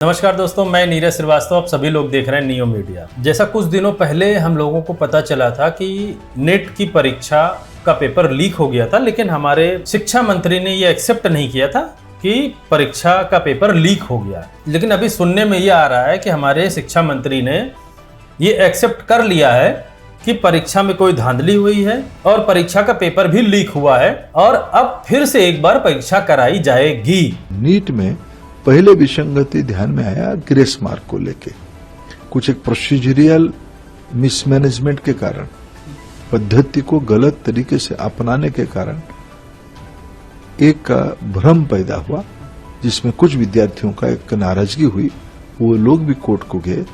नमस्कार दोस्तों, मैं नीरज श्रीवास्तव। आप सभी लोग देख रहे हैं नियो मीडिया। जैसा कुछ दिनों पहले हम लोगों को पता चला था कि नेट की परीक्षा का पेपर लीक हो गया था, लेकिन हमारे शिक्षा मंत्री ने ये एक्सेप्ट नहीं किया था कि परीक्षा का पेपर लीक हो गया। लेकिन अभी सुनने में ये आ रहा है कि हमारे शिक्षा मंत्री ने ये एक्सेप्ट कर लिया है कि परीक्षा में कोई धांधली हुई है और परीक्षा का पेपर भी लीक हुआ है और अब फिर से एक बार परीक्षा कराई जाएगी। नीट में पहले विसंगति ध्यान में आया ग्रेस मार्क को लेके। कुछ एक प्रोसीजरियल मिसमैनेजमेंट के कारण, पद्धति को गलत तरीके से अपनाने के कारण एक भ्रम पैदा हुआ, जिसमें कुछ विद्यार्थियों का एक नाराजगी हुई। वो लोग भी कोर्ट को गए।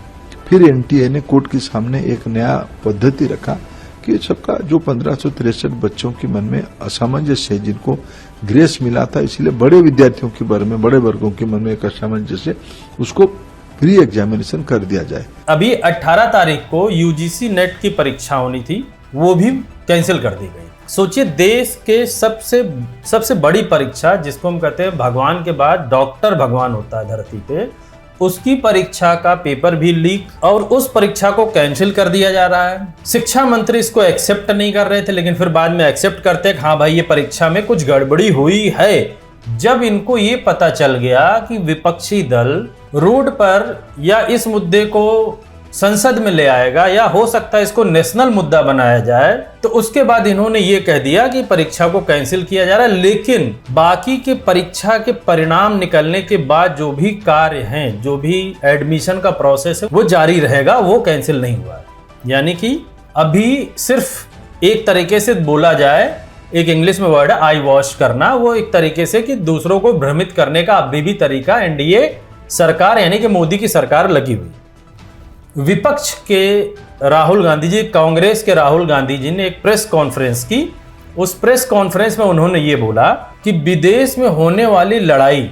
फिर एनटीए ने कोर्ट के सामने एक नया पद्धति रखा कि सबका जो 1563 बच्चों के मन में असामंजस्य है, जिनको ग्रेस मिला था, इसलिए बड़े विद्यार्थियों के बारे में, बड़े वर्गों के मन में एक असामंजस्य, उसको प्री एग्जामिनेशन कर दिया जाए। अभी 18 तारीख को यूजीसी नेट की परीक्षा होनी थी, वो भी कैंसिल कर दी गई। सोचिए, देश के सबसे बड़ी परीक्षा, जिसको हम कहते हैं भगवान के बाद डॉक्टर भगवान होता है धरती पे, उसकी परीक्षा का पेपर भी लीक और उस परीक्षा को कैंसिल कर दिया जा रहा है। शिक्षा मंत्री इसको एक्सेप्ट नहीं कर रहे थे, लेकिन फिर बाद में एक्सेप्ट करते हैं कि हाँ भाई, ये परीक्षा में कुछ गड़बड़ी हुई है। जब इनको ये पता चल गया कि विपक्षी दल रोड पर या इस मुद्दे को संसद में ले आएगा या हो सकता है इसको नेशनल मुद्दा बनाया जाए, तो उसके बाद इन्होंने ये कह दिया कि परीक्षा को कैंसिल किया जा रहा है। लेकिन बाकी के परीक्षा के परिणाम निकलने के बाद जो भी कार्य हैं, जो भी एडमिशन का प्रोसेस है, वो जारी रहेगा, वो कैंसिल नहीं हुआ है। यानी कि अभी सिर्फ एक तरीके से बोला जाए, एक इंग्लिश में वर्ड है आई वॉश करना, वो एक तरीके से कि दूसरों को भ्रमित करने का अभी भी तरीका एनडीए सरकार यानी कि मोदी की सरकार लगी हुई। विपक्ष के राहुल गांधी जी, कांग्रेस के राहुल गांधी जी ने एक प्रेस कॉन्फ्रेंस की। उस प्रेस कॉन्फ्रेंस में उन्होंने ये बोला कि विदेश में होने वाली लड़ाई,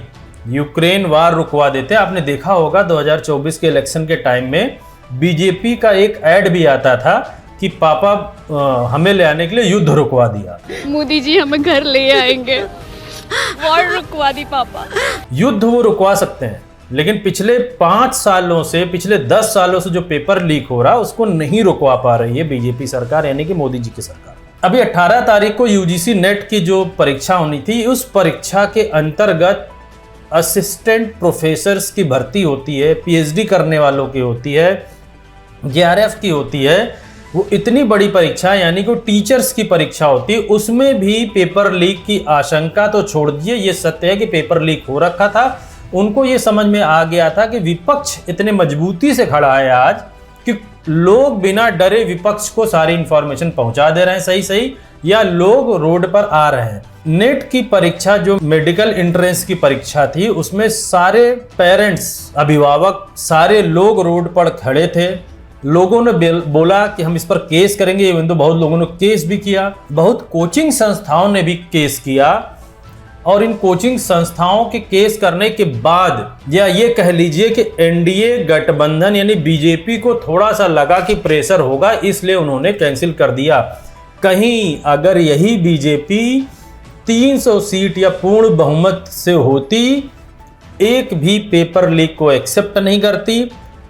यूक्रेन वार रुकवा देते। आपने देखा होगा 2024 के इलेक्शन के टाइम में बीजेपी का एक ऐड भी आता था कि पापा हमें ले आने के लिए युद्ध रुकवा दिया, मोदी जी हमें घर ले आएंगे, वॉर रुकवा दी पापा। युद्ध वो रुकवा सकते हैं, लेकिन पिछले 5 सालों से, पिछले 10 सालों से जो पेपर लीक हो रहा, उसको नहीं रुकवा पा रही है बीजेपी सरकार यानी कि मोदी जी की सरकार। अभी 18 तारीख को यूजीसी नेट की जो परीक्षा होनी थी, उस परीक्षा के अंतर्गत असिस्टेंट प्रोफेसर्स की भर्ती होती है, पीएचडी करने वालों की होती है, जेआरएफ की होती है। वो इतनी बड़ी परीक्षा यानी कि टीचर्स की परीक्षा होती है, उसमें भी पेपर लीक की आशंका तो छोड़ दीजिए, ये सत्य है कि पेपर लीक हो रखा था। उनको ये समझ में आ गया था कि विपक्ष इतने मजबूती से खड़ा है आज कि लोग बिना डरे विपक्ष को सारी इंफॉर्मेशन पहुंचा दे रहे हैं सही, या लोग रोड पर आ रहे हैं। नेट की परीक्षा जो मेडिकल एंट्रेंस की परीक्षा थी, उसमें सारे पेरेंट्स, अभिभावक, सारे लोग रोड पर खड़े थे। लोगों ने बोला कि हम इस पर केस करेंगे, इवन तो बहुत लोगों ने केस भी किया, बहुत कोचिंग संस्थाओं ने भी केस किया। और इन कोचिंग संस्थाओं के केस करने के बाद, या ये कह लीजिए कि एनडीए गठबंधन यानी बीजेपी को थोड़ा सा लगा कि प्रेशर होगा, इसलिए उन्होंने कैंसिल कर दिया। कहीं अगर यही बीजेपी 300 सीट या पूर्ण बहुमत से होती, एक भी पेपर लीक को एक्सेप्ट नहीं करती,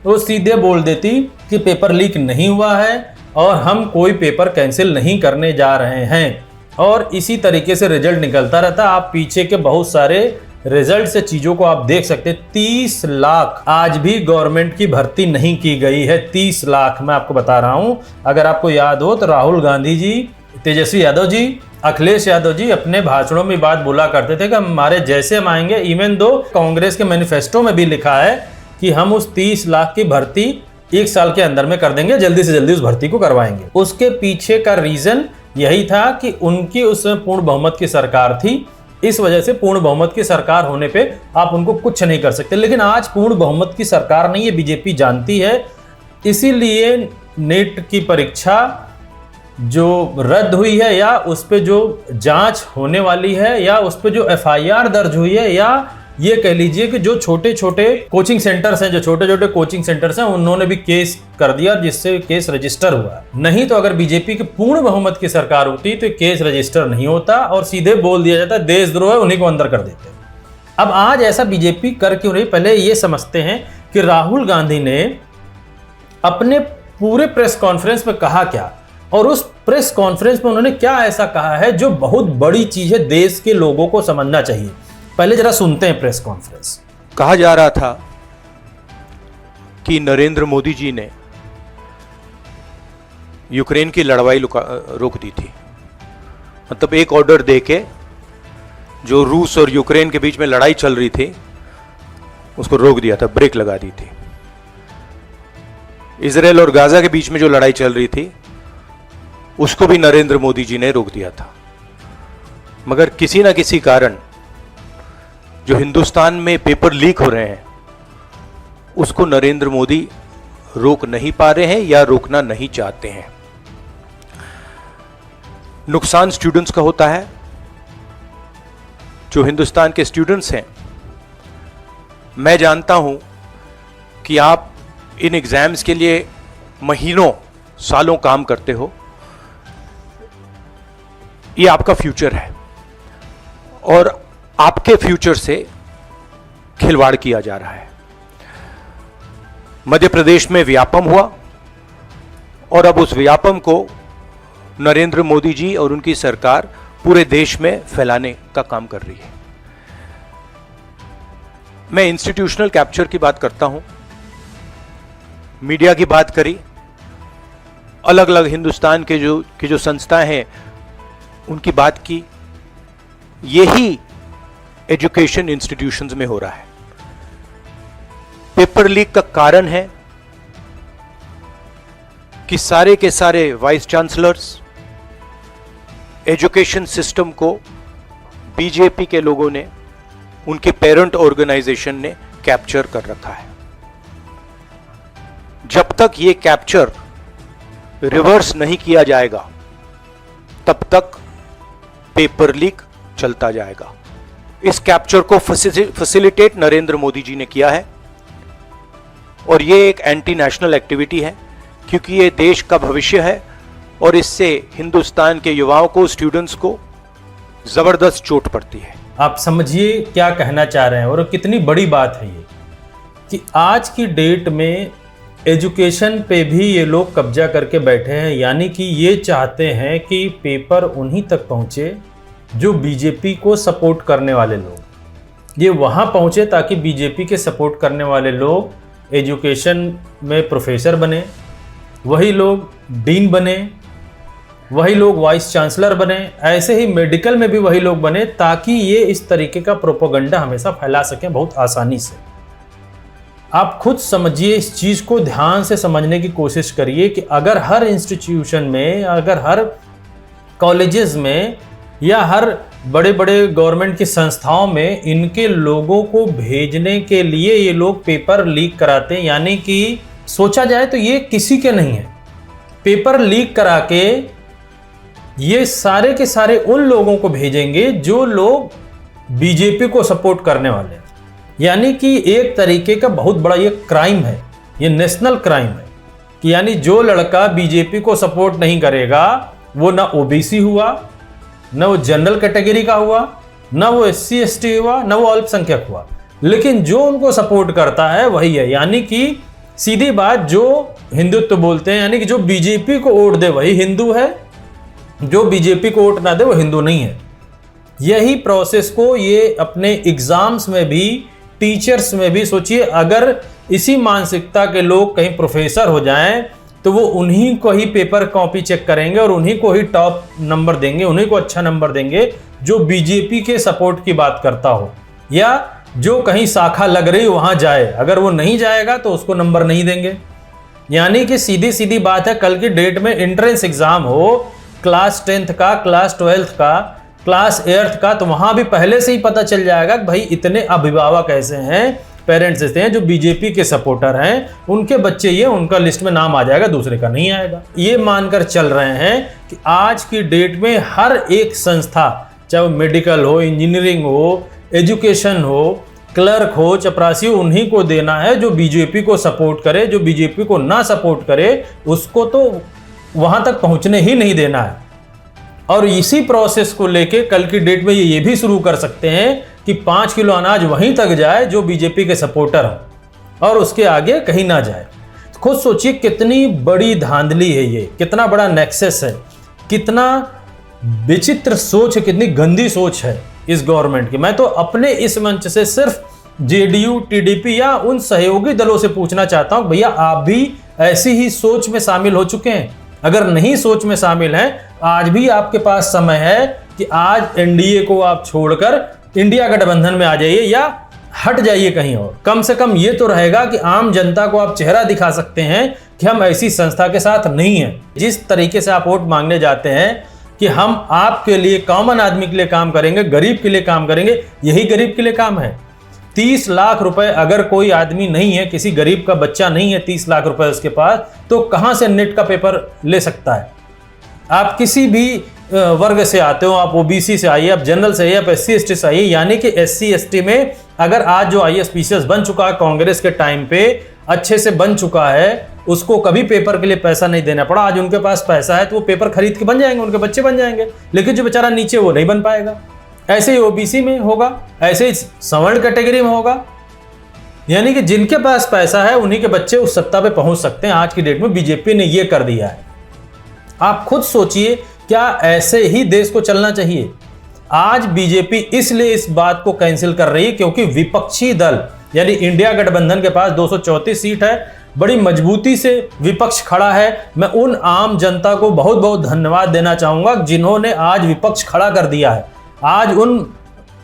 वो सीधे बोल देती कि पेपर लीक नहीं हुआ है और हम कोई पेपर कैंसिल नहीं करने जा रहे हैं, और इसी तरीके से रिजल्ट निकलता रहता। आप पीछे के बहुत सारे रिजल्ट से चीज़ों को आप देख सकते हैं। 30 लाख आज भी गवर्नमेंट की भर्ती नहीं की गई है। 30 लाख मैं आपको बता रहा हूं। अगर आपको याद हो तो राहुल गांधी जी, तेजस्वी यादव जी, अखिलेश यादव जी अपने भाषणों में बात बोला करते थे कि हमारे जैसे हम आएंगे। इवन दो कांग्रेस के मैनिफेस्टो में भी लिखा है कि हम उस 30 लाख की भर्ती 1 साल के अंदर में कर देंगे, जल्दी से जल्दी उस भर्ती को करवाएंगे। उसके पीछे का रीजन यही था कि उनकी उसमें पूर्ण बहुमत की सरकार थी। इस वजह से पूर्ण बहुमत की सरकार होने पे आप उनको कुछ नहीं कर सकते। लेकिन आज पूर्ण बहुमत की सरकार नहीं है, बीजेपी जानती है। इसीलिए नेट की परीक्षा जो रद्द हुई है, या उस पे जो जांच होने वाली है, या उस पे जो एफआईआर दर्ज हुई है, या ये कह लीजिए कि जो छोटे छोटे कोचिंग सेंटर्स हैं, उन्होंने भी केस कर दिया, जिससे केस रजिस्टर हुआ। नहीं तो अगर बीजेपी की पूर्ण बहुमत की सरकार होती तो केस रजिस्टर नहीं होता और सीधे बोल दिया जाता देशद्रोह है, उन्हीं को अंदर कर देते। अब आज ऐसा बीजेपी कर क्यों रही, पहले ये समझते हैं कि राहुल गांधी ने अपने पूरे प्रेस कॉन्फ्रेंस में कहा क्या, और उस प्रेस कॉन्फ्रेंस में उन्होंने क्या ऐसा कहा है जो बहुत बड़ी चीज है, देश के लोगों को समझना चाहिए। पहले जरा सुनते हैं प्रेस कॉन्फ्रेंस। कहा जा रहा था कि नरेंद्र मोदी जी ने यूक्रेन की लड़ाई रोक दी थी, मतलब एक ऑर्डर देके जो रूस और यूक्रेन के बीच में लड़ाई चल रही थी उसको रोक दिया था, ब्रेक लगा दी थी। इजराइल और गाजा के बीच में जो लड़ाई चल रही थी उसको भी नरेंद्र मोदी जी ने रोक दिया था। मगर किसी ना किसी कारण जो हिंदुस्तान में पेपर लीक हो रहे हैं उसको नरेंद्र मोदी रोक नहीं पा रहे हैं या रोकना नहीं चाहते हैं। नुकसान स्टूडेंट्स का होता है। जो हिंदुस्तान के स्टूडेंट्स हैं, मैं जानता हूं कि आप इन एग्जाम्स के लिए महीनों सालों काम करते हो। ये आपका फ्यूचर है और आपके फ्यूचर से खिलवाड़ किया जा रहा है। मध्य प्रदेश में व्यापम हुआ और अब उस व्यापम को नरेंद्र मोदी जी और उनकी सरकार पूरे देश में फैलाने का काम कर रही है। मैं इंस्टीट्यूशनल कैप्चर की बात करता हूं, मीडिया की बात करी, अलग अलग हिंदुस्तान के जो संस्थाएं हैं उनकी बात की। यही एजुकेशन इंस्टीट्यूशंस में हो रहा है। पेपर लीक का कारण है कि सारे के सारे वाइस चांसलर्स, एजुकेशन सिस्टम को बीजेपी के लोगों ने, उनके पेरेंट ऑर्गेनाइजेशन ने कैप्चर कर रखा है। जब तक ये कैप्चर रिवर्स नहीं किया जाएगा तब तक पेपर लीक चलता जाएगा। इस कैप्चर को फैसिलिटेट नरेंद्र मोदी जी ने किया है और ये एक एंटी नेशनल एक्टिविटी है, क्योंकि ये देश का भविष्य है और इससे हिंदुस्तान के युवाओं को, स्टूडेंट्स को जबरदस्त चोट पड़ती है। आप समझिए क्या कहना चाह रहे हैं, और कितनी बड़ी बात है ये कि आज की डेट में एजुकेशन पे भी ये लोग कब्जा करके बैठे हैं। यानी कि ये चाहते हैं कि पेपर उन्हीं तक पहुंचे जो बीजेपी को सपोर्ट करने वाले लोग, ये वहाँ पहुँचे ताकि बीजेपी के सपोर्ट करने वाले लोग एजुकेशन में प्रोफेसर बने, वही लोग डीन बने, वही लोग वाइस चांसलर बने, ऐसे ही मेडिकल में भी वही लोग बने, ताकि ये इस तरीके का प्रोपेगेंडा हमेशा फैला सकें बहुत आसानी से। आप खुद समझिए, इस चीज़ को ध्यान से समझने की कोशिश करिए कि अगर हर इंस्टीट्यूशन में, अगर हर कॉलेजेस में या हर बड़े बड़े गवर्नमेंट की संस्थाओं में इनके लोगों को भेजने के लिए ये लोग पेपर लीक कराते हैं, यानी कि सोचा जाए तो ये किसी के नहीं है। पेपर लीक करा के ये सारे के सारे उन लोगों को भेजेंगे जो लोग बीजेपी को सपोर्ट करने वाले हैं। यानी कि एक तरीके का बहुत बड़ा ये क्राइम है, ये नेशनल क्राइम है कि यानी जो लड़का बीजेपी को सपोर्ट नहीं करेगा वो ना ओबीसी हुआ, ना वो जनरल कैटेगरी का हुआ, ना वो SC ST हुआ, ना वो अल्पसंख्यक हुआ, लेकिन जो उनको सपोर्ट करता है वही है। यानी कि सीधी बात, जो हिंदुत्व बोलते हैं, यानी कि जो बीजेपी को वोट दे वही हिंदू है, जो बीजेपी को वोट ना दे वो हिंदू नहीं है। यही प्रोसेस को ये अपने एग्जाम्स में भी, टीचर्स में भी सोचिए, अगर इसी मानसिकता के लोग कहीं प्रोफेसर हो जाएं तो वो उन्हीं को ही पेपर कॉपी चेक करेंगे और उन्हीं को ही टॉप नंबर देंगे, उन्हीं को अच्छा नंबर देंगे जो बीजेपी के सपोर्ट की बात करता हो, या जो कहीं शाखा लग रही वहां जाए, अगर वो नहीं जाएगा तो उसको नंबर नहीं देंगे। यानी कि सीधी सीधी बात है, कल की डेट में एंट्रेंस एग्जाम हो, क्लास 10th का, क्लास 12th का, क्लास 8th का, तो वहां भी पहले से ही पता चल जाएगा कि भाई इतने अभिभावक ऐसे हैं, पेरेंट्स ऐसे हैं जो बीजेपी के सपोर्टर हैं, उनके बच्चे ये, उनका लिस्ट में नाम आ जाएगा, दूसरे का नहीं आएगा। ये मानकर चल रहे हैं कि आज की डेट में हर एक संस्था, चाहे वो मेडिकल हो, इंजीनियरिंग हो, एजुकेशन हो, क्लर्क हो, चपरासी हो, उन्हीं को देना है जो बीजेपी को सपोर्ट करे। जो बीजेपी को ना सपोर्ट करे उसको तो वहां तक पहुंचने ही नहीं देना है। और इसी प्रोसेस को लेके कल की डेट में ये भी शुरू कर सकते हैं कि 5 किलो अनाज वहीं तक जाए जो बीजेपी के सपोर्टर हों और उसके आगे कहीं ना जाए। खुद सोचिए कितनी बड़ी धांधली है ये, कितना बड़ा नेक्सस है, कितना विचित्र सोच है, कितनी गंदी सोच है इस गवर्नमेंट की। मैं तो अपने इस मंच से सिर्फ जेडीयू, टीडीपी या उन सहयोगी दलों से पूछना चाहता हूं, भैया आप भी ऐसी ही सोच में शामिल हो चुके हैं? अगर नहीं सोच में शामिल हैं, आज भी आपके पास समय है कि आज एनडीए को आप छोड़कर इंडिया गठबंधन में आ जाइए या हट जाइए कहीं और। कम से कम ये तो रहेगा कि आम जनता को आप चेहरा दिखा सकते हैं कि हम ऐसी संस्था के साथ नहीं हैं। जिस तरीके से आप वोट मांगने जाते हैं कि हम आपके लिए, कॉमन आदमी के लिए काम करेंगे, गरीब के लिए काम करेंगे, यही गरीब के लिए काम है। 30 लाख रुपए अगर कोई आदमी नहीं है, किसी गरीब का बच्चा नहीं है 30 लाख रुपए उसके पास, तो कहां से नेट का पेपर ले सकता है? आप किसी भी वर्ग से आते हो, आप ओबीसी से आइए, आप जनरल से आइए, आप SC ST से आइए, यानी कि SC ST में अगर आज जो IAS PCS बन चुका है कांग्रेस के टाइम पे, अच्छे से बन चुका है, उसको कभी पेपर के लिए पैसा नहीं देना पड़ा। आज उनके पास पैसा है तो वो पेपर खरीद के बन जाएंगे, उनके बच्चे बन जाएंगे। लेकिन जो बेचारा नीचे वो नहीं बन पाएगा। ऐसे ही ओबीसी में होगा, ऐसे ही सवर्ण कैटेगरी में होगा। यानी कि जिनके पास पैसा है उन्हीं के बच्चे उस सत्ता पे पहुंच सकते हैं। आज की डेट में बीजेपी ने ये कर दिया है। आप खुद सोचिए, क्या ऐसे ही देश को चलना चाहिए? आज बीजेपी इसलिए इस बात को कैंसिल कर रही है क्योंकि विपक्षी दल यानी इंडिया गठबंधन के पास 234 सीट है, बड़ी मजबूती से विपक्ष खड़ा है। मैं उन आम जनता को बहुत बहुत धन्यवाद देना चाहूंगा जिन्होंने आज विपक्ष खड़ा कर दिया है। आज उन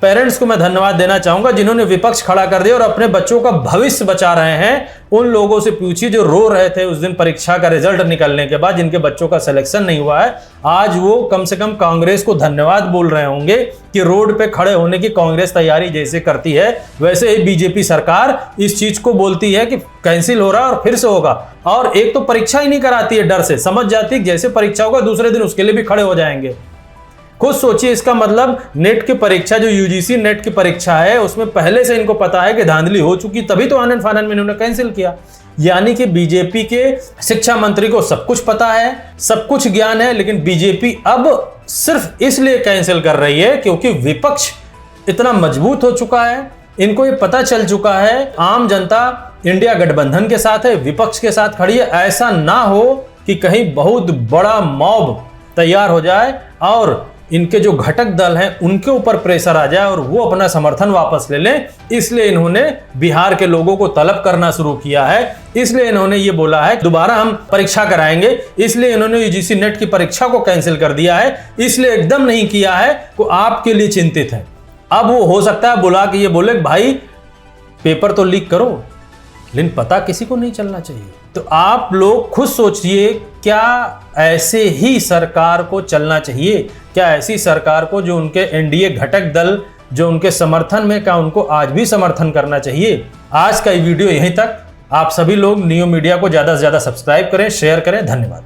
पेरेंट्स को मैं धन्यवाद देना चाहूंगा जिन्होंने विपक्ष खड़ा कर दिया और अपने बच्चों का भविष्य बचा रहे हैं। उन लोगों से पूछिए जो रो रहे थे उस दिन परीक्षा का रिजल्ट निकलने के बाद, जिनके बच्चों का सिलेक्शन नहीं हुआ है, आज वो कम से कम कांग्रेस को धन्यवाद बोल रहे होंगे कि रोड पे खड़े होने की कांग्रेस तैयारी जैसे करती है वैसे ही बीजेपी सरकार इस चीज को बोलती है कि कैंसिल हो रहा है और फिर से होगा। और एक तो परीक्षा ही नहीं कराती है, डर से समझ जाती है जैसे परीक्षा होगा दूसरे दिन उसके लिए भी खड़े हो जाएंगे। खुद सोचिए, इसका मतलब नेट की परीक्षा, जो यूजीसी नेट की परीक्षा है, उसमें पहले से इनको पता है कि धांधली हो चुकी, तभी तो आनन फानन में इन्होंने कैंसिल किया। यानी कि बीजेपी के शिक्षा मंत्री को सब कुछ पता है, सब कुछ ज्ञान है, लेकिन बीजेपी अब सिर्फ इसलिए कैंसिल कर रही है क्योंकि विपक्ष इतना मजबूत हो चुका है। इनको ये पता चल चुका है आम जनता इंडिया गठबंधन के साथ है, विपक्ष के साथ खड़ी है। ऐसा ना हो कि कहीं बहुत बड़ा मॉब तैयार हो जाए और इनके जो घटक दल हैं उनके ऊपर प्रेशर आ जाए और वो अपना समर्थन वापस ले लें। इसलिए इन्होंने बिहार के लोगों को तलब करना शुरू किया है। इसलिए इन्होंने ये बोला है दोबारा हम परीक्षा कराएंगे। इसलिए इन्होंने यूजीसी नेट की परीक्षा को कैंसिल कर दिया है। इसलिए एकदम नहीं किया है वो आपके लिए चिंतित है। अब वो हो सकता है बुला के ये बोले भाई पेपर तो लीक करो, लेकिन पता किसी को नहीं चलना चाहिए। तो आप लोग खुद सोचिए, क्या ऐसे ही सरकार को चलना चाहिए? क्या ऐसी सरकार को, जो उनके एनडीए घटक दल जो उनके समर्थन में, क्या उनको आज भी समर्थन करना चाहिए? आज का ये वीडियो यहीं तक। आप सभी लोग नियो मीडिया को ज़्यादा से ज़्यादा सब्सक्राइब करें, शेयर करें। धन्यवाद।